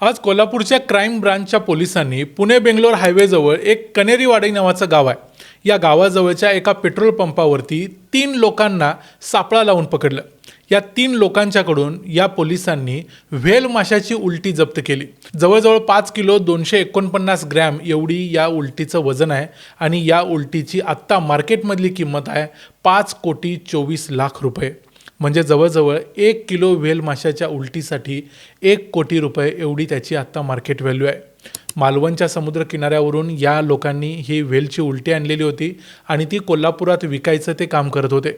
आज कोल्हापूरच्या क्राईम ब्रांचच्या पोलिसांनी पुणे बेंगलोर हायवेजवळ एक कनेरीवाडी नावाचं गाव आहे। या गावाजवळच्या एका पेट्रोल पंपावरती 3 लोकांना सापळा लावून पकडलं। या 3 लोकांच्याकडून या पोलिसांनी व्हेल माशाची उलटी जप्त केली। जवळजवळ 5 किलो 249 ग्रॅम एवढी या उलटीचं वजन आहे आणि या उलटीची आत्ता मार्केटमधली किंमत आहे 5,24,00,000 रुपये। म्हणजे जवळजवळ 1 किलो व्हेल माशाच्या उलटीसाठी 1 कोटी रुपये एवढी त्याची आत्ता मार्केट व्हॅल्यू आहे। मालवणच्या समुद्र किनाऱ्यावरून या लोकांनी ही व्हेलची उलटी आणलेली होती आणि ती कोल्हापुरात विकायचं ते काम करत होते।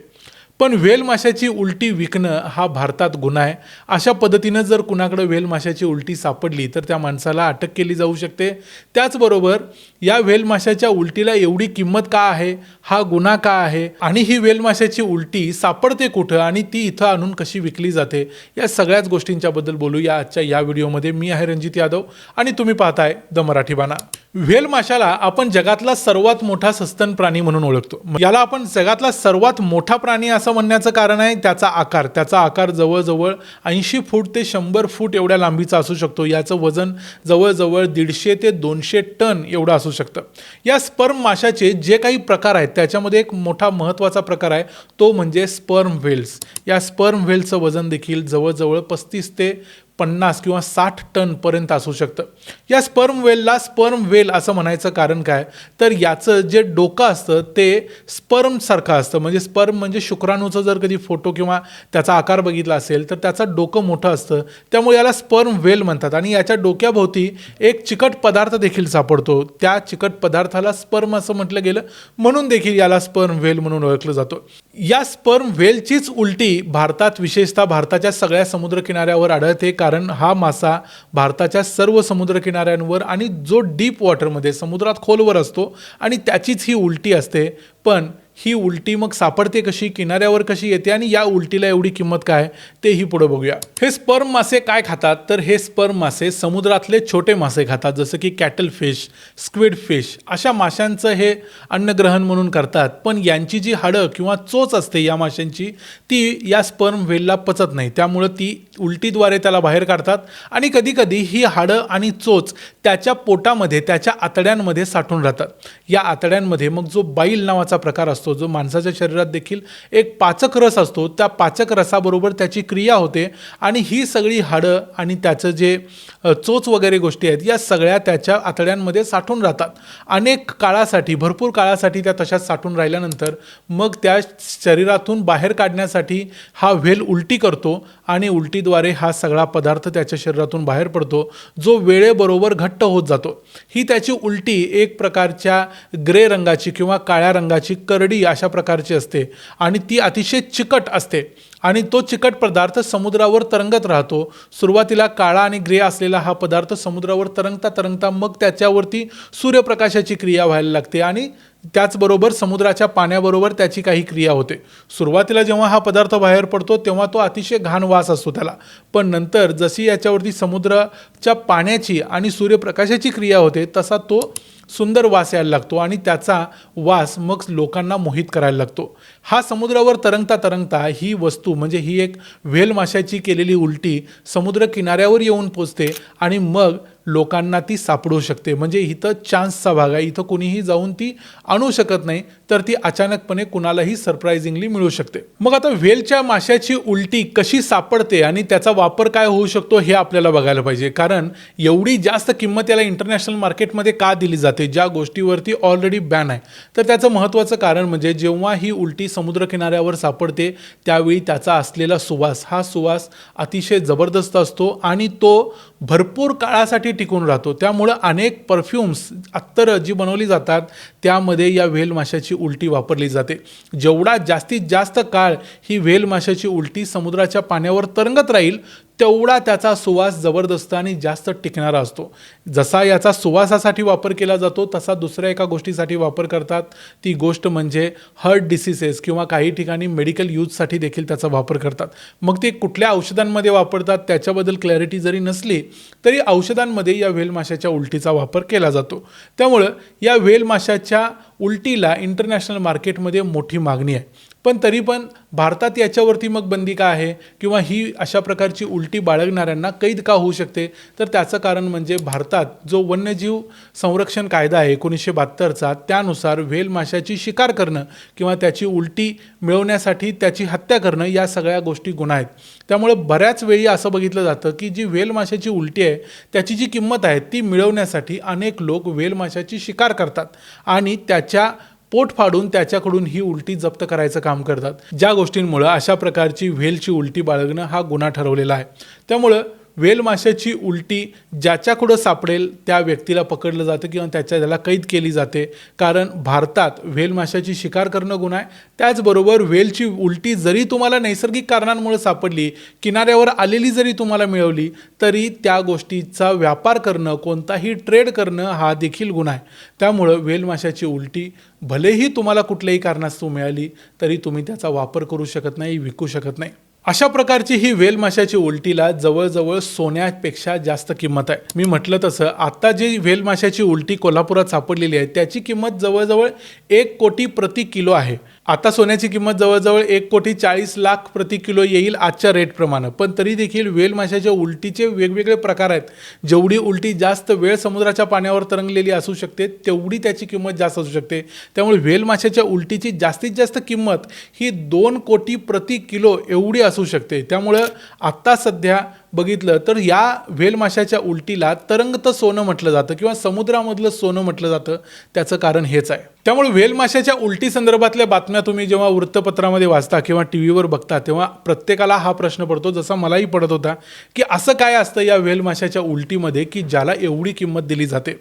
पण व्हेल माशाची उलटी विकणं हा भारतात गुन्हा आहे। अशा पद्धतीनं जर कुणाकडे व्हेल माशाची उलटी सापडली तर त्या माणसाला अटक केली जाऊ शकते। त्याचबरोबर या व्हेल माशाच्या उलटीला एवढी किंमत का आहे, हा गुन्हा का आहे आणि ही व्हेल माशाची उलटी सापडते कुठं आणि ती इथं आणून कशी विकली जाते, या सगळ्याच गोष्टींच्याबद्दल बोलूया आजच्या या व्हिडिओमध्ये। मी आहे रणजित यादव आणि तुम्ही पाहताय द मराठी बाणा। व्हेल माशाला आपण जगातला सर्वात मोठा सस्तन प्राणी म्हणून ओळखतो। याला आपण जगातला सर्वात मोठा प्राणी असं म्हणण्याचं कारण आहे त्याचा आकार जवळजवळ 80 फूट ते 100 फूट एवढ्या लांबीचा असू शकतो। याचं वजन जवळजवळ 150 ते 200 टन एवढं असू शकतं। या स्पर्म माशाचे जे काही प्रकार आहेत त्याच्यामध्ये एक मोठा महत्त्वाचा प्रकार आहे तो म्हणजे स्पर्म व्हेल्स। या स्पर्म व्हेलचं वजन देखील जवळजवळ 35 ते 50 किंवा 60 टन पर्यंत असू शकतं। या स्पर्म व्हेलला स्पर्म व्हेल असं म्हणायचं कारण काय, तर याचं जे डोकं असतं ते स्पर्मसारखं असतं। म्हणजे स्पर्म म्हणजे शुक्राणूचा जर कधी फोटो किंवा त्याचा आकार बघितला असेल तर त्याचं डोकं मोठं असतं, त्यामुळे याला स्पर्म व्हेल म्हणतात। आणि याच्या डोक्याभोवती एक चिकट पदार्थ देखील सापडतो, त्या चिकट पदार्थाला स्पर्म असं म्हटलं गेलं, म्हणून देखील याला स्पर्म व्हेल म्हणून ओळखलं जातं। या स्पर्म व्हेलचीच उलटी भारतात, विशेषतः भारताच्या सगळ्या समुद्र किनाऱ्यावर आढळते, कारण हा मासा भारताच्या सर्व समुद्र किनाऱ्यांवर आणि जो डीप वॉटरमध्ये समुद्रात खोलवर असतो आणि त्याचीच ही उलटी असते। पण ही उलटी मग सापडते कशी, किनाऱ्यावर कशी येते आणि या उलटीला एवढी किंमत काय तेही पुढे बघूया। हे स्पर्म मासे काय खातात, तर हे स्पर्म मासे समुद्रातले छोटे मासे खातात, जसं की कॅटल फिश, स्क्विड फिश अशा माशांचं हे अन्नग्रहण म्हणून करतात। पण यांची जी हाडं किंवा चोच असते या माशांची ती या स्पर्म व्हेलला पचत नाही, त्यामुळे ती उलटीद्वारे त्याला बाहेर काढतात आणि कधीकधी ही हाडं आणि चोच त्याच्या पोटामध्ये, त्याच्या आतड्यांमध्ये साठून राहतात। या आतड्यांमध्ये मग जो बाईल नावाचा प्रकार असतो, जो माणसाच्या शरीरात देखील एक पाचक रस असतो, त्या पाचक रसाबरोबर त्याची क्रिया होते आणि ही सगळी हाडं आणि त्याचं जे चोच वगैरे गोष्टी आहेत या सगळ्या त्याच्या आतड्यांमध्ये साठून राहतात। अनेक काळासाठी, भरपूर काळासाठी त्या तशाच साठून राहिल्यानंतर मग त्या शरीरातून बाहेर काढण्यासाठी हा व्हेल उलटी करतो आणि उलटीद्वारे हा सगळा पदार्थ त्याच्या शरीरातून बाहेर पडतो, जो वेळेबरोबर घट्ट होत जातो। ही त्याची उलटी एक प्रकारच्या ग्रे रंगाची किंवा काळ्या रंगाची करडी अशा प्रकारची असते आणि ती अतिशय चिकट असते आणि तो चिकट पदार्थ समुद्रावर तरंगत राहतो। सुरुवातीला काळा आणि ग्रे असलेला हा पदार्थ समुद्रावर तरंगता तरंगता मग त्याच्यावरती सूर्यप्रकाशाची क्रिया व्हायला लागते आणि त्याचबरोबर समुद्राच्या पाण्याबरोबर त्याची काही क्रिया होते। सुरुवातीला जेव्हा हा पदार्थ बाहेर पडतो तेव्हा तो अतिशय घाण वास असतो त्याला, पण नंतर जशी याच्यावरती समुद्राच्या पाण्याची आणि सूर्यप्रकाशाची क्रिया होते तसा तो सुंदर वास यायला लागतो आणि त्याचा वास मग लोकांना मोहित करायला लागतो। हा समुद्रावर तरंगता तरंगता ही वस्तू म्हणजे ही एक व्हेल माशाची केलेली उलटी समुद्र किनाऱ्यावर येऊन पोचते आणि मग लोकांना ती सापडू शकते। म्हणजे इथं चान्सचा भाग आहे, इथं कोणीही जाऊन ती आणू शकत नाही, तर ती अचानकपणे कुणालाही सरप्राइझिंगली मिळू शकते। मग आता व्हेलच्या माशाची उलटी कशी सापडते आणि त्याचा वापर काय होऊ शकतो हे आपल्याला बघायला पाहिजे, कारण एवढी जास्त किंमत याला इंटरनॅशनल मार्केटमध्ये का दिली जाते, ज्या गोष्टीवरती ऑलरेडी बॅन आहे। तर त्याचं महत्त्वाचं कारण म्हणजे जेव्हा ही उलटी समुद्र किनाऱ्यावर सापडते त्यावेळी त्याचा असलेला सुवास, हा सुवास अतिशय जबरदस्त असतो आणि तो भरपूर काळासाठी टिकून राहतो। त्यामुळे अनेक परफ्यूम्स, अत्तरं जी बनवली जातात त्यामध्ये या व्हेल माशाची उलटी वापरली जाते। जेवढा जास्तीत जास्त काळ ही व्हेल माशाची उलटी समुद्राच्या पाण्यावर तरंगत राहील तेवढा त्याचा सुवास जबरदस्त आणि जास्त टिकणारा असतो। जसा याचा सुवासासाठी वापर केला जातो तसा दुसऱ्या एका गोष्टीसाठी वापर करतात, ती गोष्ट म्हणजे हार्ट डिसीजेस किंवा काही ठिकाणी मेडिकल यूजसाठी देखील त्याचा वापर करतात। मग ते कुठल्या औषधांमध्ये वापरतात त्याच्याबद्दल क्लॅरिटी जरी नसली तरी औषधांमध्ये या व्हेल माशाच्या उलटीचा वापर केला जातो। त्यामुळे या व्हेल माशाच्या उलटीला इंटरनॅशनल मार्केटमध्ये मोठी मागणी आहे। पण तरी पण भारतात याच्यावरती मग बंदी का आहे किंवा ही अशा प्रकारची उलटी बाळगणाऱ्यांना कैद का होऊ शकते? तर त्याचं कारण म्हणजे भारतात जो वन्यजीव संरक्षण कायदा आहे 1972चा, त्यानुसार व्हेल माशाची शिकार करणं किंवा त्याची उलटी मिळवण्यासाठी त्याची हत्या करणं या सगळ्या गोष्टी गुन्हा आहेत. त्यामुळे बऱ्याच वेळी असं बघितलं जातं की जी व्हेल माशाची उलटी आहे त्याची जी किंमत आहे ती मिळवण्यासाठी अनेक लोक व्हेल माशाची शिकार करतात आणि त्याच्या पोट फाडून त्याच्याकडून ही उलटी जप्त करायचं काम करतात, ज्या गोष्टींमुळे अशा प्रकारची व्हेलची उलटी बाळगणं हा गुन्हा ठरवलेला आहे. त्यामुळं व्हेल माशाची उलटी ज्याच्याकडं सापडेल त्या व्यक्तीला पकडलं जातं किंवा त्याला कैद केली जाते, कारण भारतात व्हेल माशाची शिकार करणं गुन्हा आहे. त्याचबरोबर व्हेलची उलटी जरी तुम्हाला नैसर्गिक कारणांमुळे सापडली, किनाऱ्यावर आलेली जरी तुम्हाला मिळवली, तरी त्या गोष्टीचा व्यापार करणं, कोणताही ट्रेड करणं हा देखील गुन्हा आहे. त्यामुळं व्हेल माशाची उलटी भलेही तुम्हाला कुठल्याही कारणास्तव मिळाली तरी तुम्ही त्याचा वापर करू शकत नाही, विकू शकत नाही. अशा प्रकारची ही व्हेल माशाची उलटीला जवळजवळ सोन्यापेक्षा जास्त किंमत आहे. मी म्हटलं तसं आता जी व्हेल माशाची उलटी कोल्हापुरात सापडलेली आहे त्याची किंमत जवळजवळ 1 कोटी प्रति किलो आहे. आता सोन्याची किंमत जवळजवळ 1,40,00,000 प्रति किलो येईल आजच्या रेटप्रमाणे. पण तरी देखील व्हेल माशाच्या उलटीचे वेगवेगळे प्रकार आहेत. जेवढी उलटी जास्त वेळ समुद्राच्या पाण्यावर तरंगलेली असू शकते तेवढी त्याची किंमत जास्त असू शकते. त्यामुळे व्हेल माशाच्या उलटीची जास्तीत जास्त किंमत ही 2 कोटी प्रति किलो एवढी असू शकते. त्यामुळं आत्ता सध्या बघितलं तर या व्हेल माशाच्या उलटीला तरंगतं सोनं म्हटलं जातं किंवा समुद्रामधलं सोनं म्हटलं जातं. त्याचं कारण हेच आहे. त्यामुळे व्हेल माशाच्या उलटी संदर्भातल्या बातम्या तुम्ही जेव्हा वृत्तपत्रामध्ये वाचता किंवा टीव्हीवर बघता तेव्हा प्रत्येकाला हा प्रश्न पडतो, जसा मलाही पडत होता, की असं काय असतं या व्हेल माशाच्या उलटीमध्ये की ज्याला एवढी किंमत दिली जाते.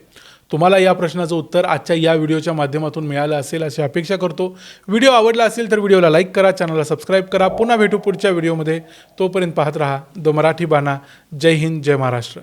तुम्हाला या प्रश्नाचं उत्तर आजच्या या व्हिडिओच्या माध्यमातून मिळालं असेल अशी अपेक्षा करतो. व्हिडिओ आवडला असेल तर व्हिडिओला लाईक करा, चॅनलला सबस्क्राईब करा. पुन्हा भेटू पुढच्या व्हिडिओमध्ये. तोपर्यंत पाहत रहा द मराठी बाणा. जय हिंद, जय महाराष्ट्र.